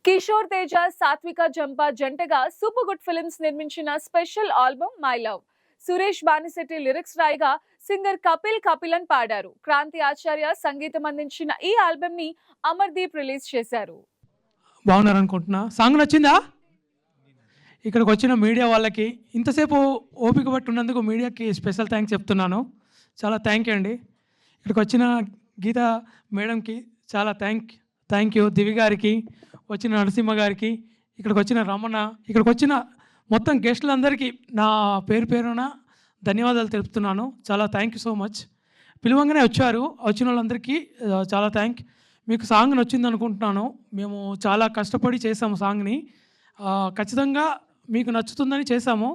కిషోర్ తేజ, సాత్విక జంప జంటగా Super Good Films నిర్మించిన special album My Love. Suresh Banisetti lyrics రాయగా సింగర్ కపిల్ కపిలన్ పాడారు. క్రాంతి ఆచార్య సంగీతం అందించిన ఈ ఆల్బమ్ ని అమర్దీప్ రిలీజ్ చేశారు. బాగున్నారు అనుకుంటున్నా. సాంగ్ నచ్చిందా? ఇక్కడికి వచ్చిన మీడియా వాళ్ళకి ఇంతసేపు ఓపిక పట్టున్నందుకు మీడియాకి స్పెషల్ థ్యాంక్స్ చెప్తున్నాను. చాలా థ్యాంక్ యూ అండి. ఇక్కడికి వచ్చిన గీత మేడంకి చాలా థ్యాంక్ యూ. దివి గారికి, వచ్చిన నరసింహ గారికి, ఇక్కడికి వచ్చిన రమణ, ఇక్కడికి వచ్చిన మొత్తం గెస్టులందరికీ నా పేరున ధన్యవాదాలు తెలుపుతున్నాను. చాలా థ్యాంక్ యూ సో మచ్. పిలువంగానే వచ్చారు. వచ్చిన వాళ్ళందరికీ చాలా మీకు సాంగ్ నచ్చింది అనుకుంటున్నాను. మేము చాలా కష్టపడి చేసాము సాంగ్ని. ఖచ్చితంగా మీకు నచ్చుతుందని చేసాము.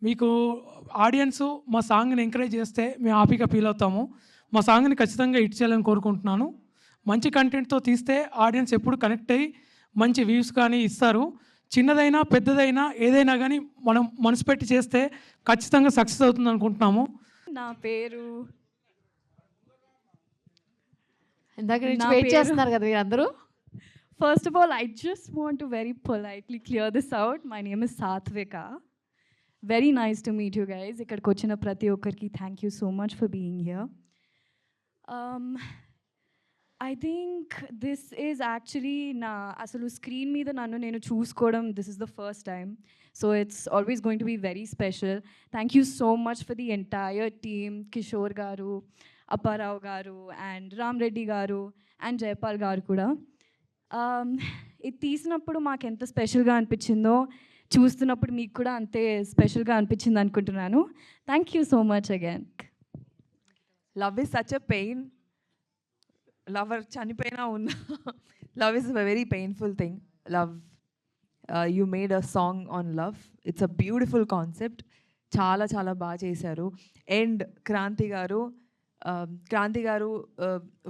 మీకు ఆడియన్స్ మా సాంగ్ని ఎంకరేజ్ చేస్తే మేము హ్యాపీగా ఫీల్ అవుతాము. మా సాంగ్ని ఖచ్చితంగా హిట్ చేయాలని కోరుకుంటున్నాను. మంచి కంటెంట్తో తీస్తే ఆడియన్స్ ఎప్పుడు కనెక్ట్ అయ్యి మంచి వ్యూస్ కానీ ఇస్తారు. చిన్నదైనా పెద్దదైనా ఏదైనా కానీ మనం మనసు పెట్టి చేస్తే ఖచ్చితంగా సక్సెస్ అవుతుంది అనుకుంటున్నాము. నా పేరు ఇందాక నుంచి వెయిట్ చేస్తున్నారు కదా మీరు అందరూ. First of all, I just want to very politely clear this out. My name is Satvika. Very nice to meet you guys. ఇక్కడికి వచ్చిన ప్రతి ఒక్కరికి thank you so much for being here. I think this is actually అసలు screen మీద నన్ను నేను చూసుకోవడం this is the first time. So it's always going to be very special. Thank you so much for the entire team. Kishore garu, Apparao garu and Ram Reddy garu and Jayapal garu కూడా. ఇది తీసినప్పుడు మాకు ఎంత స్పెషల్గా అనిపించిందో చూస్తున్నప్పుడు మీకు కూడా అంతే స్పెషల్గా అనిపించింది అనుకుంటున్నాను. Thank you so much again. Love is such a pain. Lover చనిపోయినా ఉన్నా love is a very painful thing. Love you made a song on love. It's a beautiful concept. చాలా చాలా బాగా చేశారు. అండ్ క్రాంతి గారు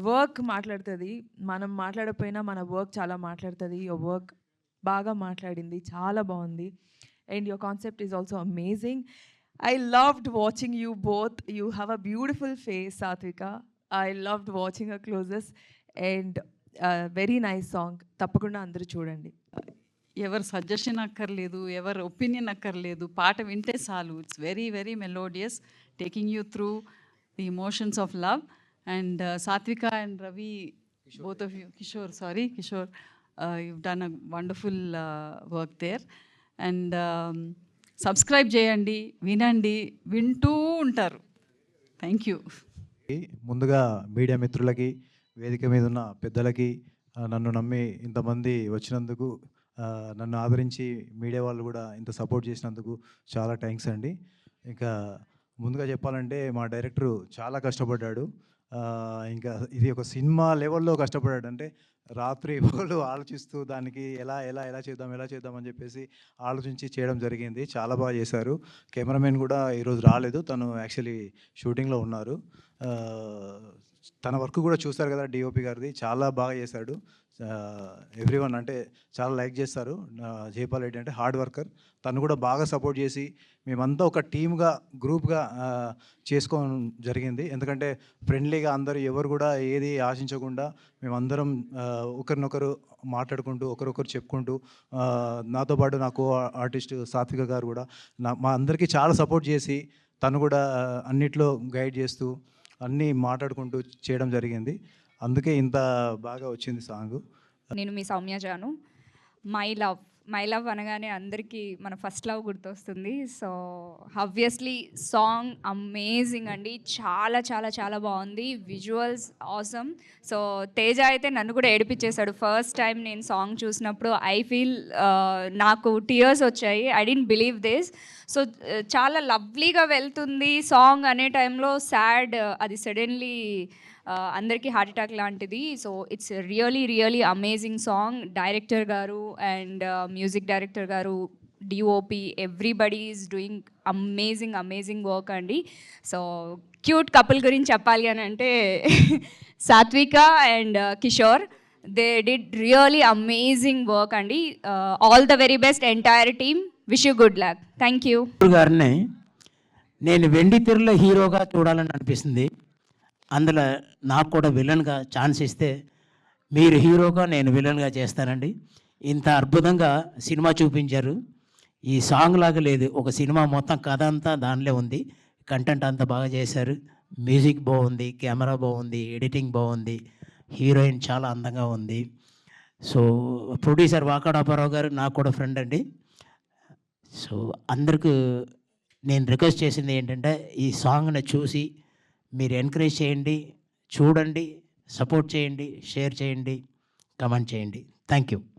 వర్క్ మాట్లాడుతుంది. మనం మాట్లాడకపోయినా మన వర్క్ చాలా మాట్లాడుతుంది. యువర్ వర్క్ బాగా మాట్లాడింది, చాలా బాగుంది. And your concept is also amazing. I loved watching you both. You have a beautiful face, Sathvika. I loved watching a clothes and very nice song. తప్పకుండా అందరూ చూడండి. ఎవరు సజెషన్ అక్కర్లేదు, ఎవరు ఒపీనియన్ అక్కర్లేదు. పాట వింటే చాలు. It's very very melodious, taking you through the emotions of love. And Satvika and Ravi, both of you, Kishore, you've done a wonderful work there. And subscribe cheyandi, vinandi, vintu untaru. Thank you. ముందుగా media మిత్రులకి, వేదిక మీద ఉన్న పెద్దలకి, నన్ను నమ్మి ఇంతమంది వచ్చినందుకు, నన్ను ఆదరించి మీడియా వాళ్ళు కూడా ఇంత సపోర్ట్ చేసినందుకు చాలా థ్యాంక్స్ అండి. ఇంకా ముందుగా చెప్పాలంటే మా డైరెక్టరు చాలా కష్టపడ్డాడు. ఇంకా ఇది ఒక సినిమా లెవెల్లో కష్టపడ్డాడు. అంటే రాత్రి పగలు ఆలోచిస్తూ దానికి ఎలా చేద్దాం అని చెప్పేసి ఆలోచించి చేయడం జరిగింది. చాలా బాగా చేశారు. కెమెరామెన్ కూడా ఈరోజు రాలేదు, తను యాక్చువల్లీ షూటింగ్లో ఉన్నారు. తన వర్క్ కూడా చూస్తారు కదా, డిఓపి గారిది చాలా బాగా చేశాడు. ఎవ్రీవన్ అంటే చాలా లైక్ చేస్తారు. జైపాల్ రెడ్డి అంటే హార్డ్ వర్కర్. తను కూడా బాగా సపోర్ట్ చేసి మేమంతా ఒక టీమ్గా గ్రూప్గా చేసుకోవడం జరిగింది. ఎందుకంటే ఫ్రెండ్లీగా అందరూ ఎవరు కూడా ఏది ఆశించకుండా మేమందరం ఒకరినొకరు మాట్లాడుకుంటూ ఒకరొకరు చెప్పుకుంటూ, నాతో పాటు నా కో ఆర్టిస్ట్ సాత్విక గారు కూడా మా అందరికీ చాలా సపోర్ట్ చేసి తను కూడా అన్నిట్లో గైడ్ చేస్తూ అన్నీ మాట్లాడుకుంటూ చేయడం జరిగింది. అందుకే ఇంత బాగా వచ్చింది సాంగ్. నేను మీ సౌమ్య జాను. మై లవ్ అనగానే అందరికీ మన ఫస్ట్ లవ్ గుర్తొస్తుంది. సో ఆబ్వియస్లీ సాంగ్ అమేజింగ్ అండి. చాలా చాలా చాలా బాగుంది. Visuals awesome. సో తేజ అయితే నన్ను కూడా ఏడిపించేశాడు. ఫస్ట్ టైం నేను సాంగ్ చూసినప్పుడు ఐ ఫీల్ నాకు టీయర్స్ వచ్చాయి. I don't believe this. So చాలా లవ్లీగా వెళ్తుంది సాంగ్ అనే టైంలో సాడ్, అది సడన్లీ అందరికీ హార్ట్ అటాక్ లాంటిది. So it's really amazing song. Director గారు అండ్ మ్యూజిక్ డైరెక్టర్ గారు, DOP, everybody is doing amazing work అండి. సో క్యూట్ కపుల్ గురించి చెప్పాలి అని అంటే Sathvika and Kishore, they did really amazing work అండి. All the very best entire team. Wish you good luck. Thank you. గారిని నేను వెండి తెరలో హీరోగా చూడాలని అనిపిస్తుంది. అందులో నాకు కూడా విలన్గా ఛాన్స్ ఇస్తే మీరు హీరోగా నేను విలన్గా చేస్తానండి. ఇంత అద్భుతంగా సినిమా చూపించారు. ఈ సాంగ్ లాగా లేదు, ఒక సినిమా మొత్తం కథ అంతా దానిలో ఉంది. కంటెంట్ అంతా బాగా చేశారు. మ్యూజిక్ బాగుంది, కెమెరా బాగుంది, ఎడిటింగ్ బాగుంది, హీరోయిన్ చాలా అందంగా ఉంది. సో ప్రొడ్యూసర్ వాకాడ అప్పారావు గారు నాకు కూడా ఫ్రెండ్ అండి. సో అందరికీ నేను రిక్వెస్ట్ చేసింది ఏంటంటే, ఈ సాంగ్ని చూసి మీరు ఎంకరేజ్ చేయండి, చూడండి, సపోర్ట్ చేయండి, షేర్ చేయండి, కమెంట్ చేయండి. Thank you.